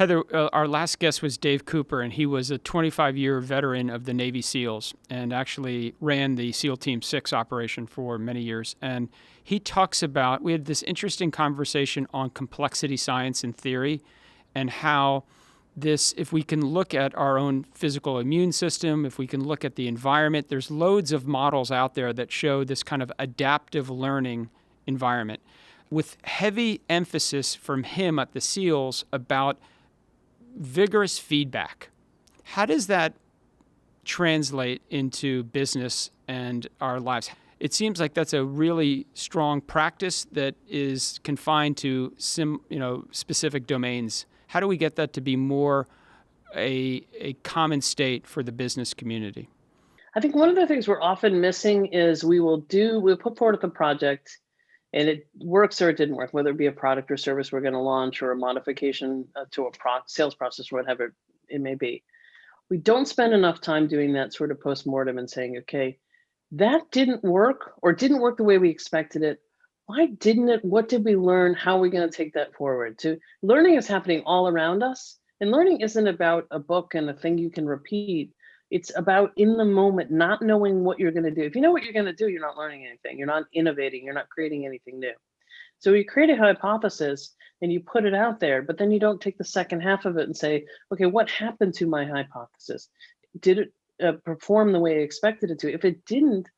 Heather, our last guest was Dave Cooper, and he was a 25-year veteran of the Navy SEALs and actually ran the SEAL Team 6 operation for many years. And he talks about, we had this interesting conversation on complexity science and theory and how this, if we can look at our own physical immune system, if we can look at the environment, there's loads of models out there that show this kind of adaptive learning environment with heavy emphasis from him at the SEALs about vigorous feedback. How does that translate into business and our lives? It seems like that's a really strong practice that is confined to specific domains. How do we get that to be more a common state for the business community? I think one of the things we're often missing is we'll put forward the project and it works or it didn't work, whether it be a product or service we're going to launch or a modification to a sales process or whatever it may be. We don't spend enough time doing that sort of post-mortem and saying, okay, that didn't work or didn't work the way we expected it. Why didn't it? What did we learn? How are we going to take that forward? Learning is happening all around us. And learning isn't about a book and a thing you can repeat. It's about in the moment, not knowing what you're going to do. If you know what you're going to do, you're not learning anything. You're not innovating. You're not creating anything new. So you create a hypothesis and you put it out there, but then you don't take the second half of it and say, okay, what happened to my hypothesis? Did it perform the way I expected it to? If it didn't,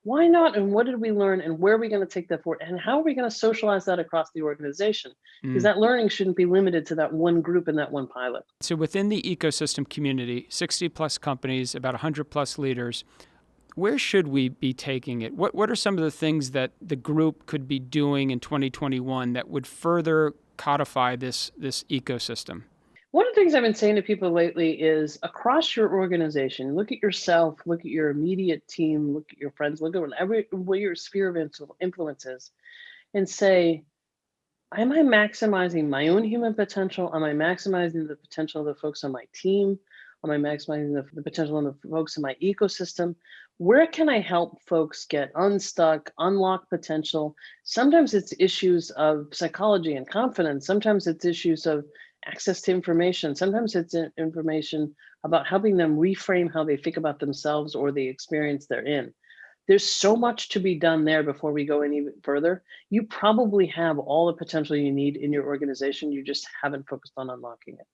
why not? And what did we learn? And where are we going to take that forward? And how are we going to socialize that across the organization? Because that learning shouldn't be limited to that one group and that one pilot. So within the ecosystem community, 60 plus companies, about 100 plus leaders, where should we be taking it? What are some of the things that the group could be doing in 2021 that would further codify this else? One of the things I've been saying to people lately is across your organization, look at yourself, look at your immediate team, look at your friends, look at what your sphere of influence is, and say, am I maximizing my own human potential? Am I maximizing the potential of the folks on my team? Am I maximizing the potential of the folks in my ecosystem? Where can I help folks get unstuck, unlock potential? Sometimes it's issues of psychology and confidence. Sometimes it's issues of access to information. Sometimes it's information about helping them reframe how they think about themselves or the experience they're in. There's so much to be done there before we go any further. You probably have all the potential you need in your organization. You just haven't focused on unlocking it.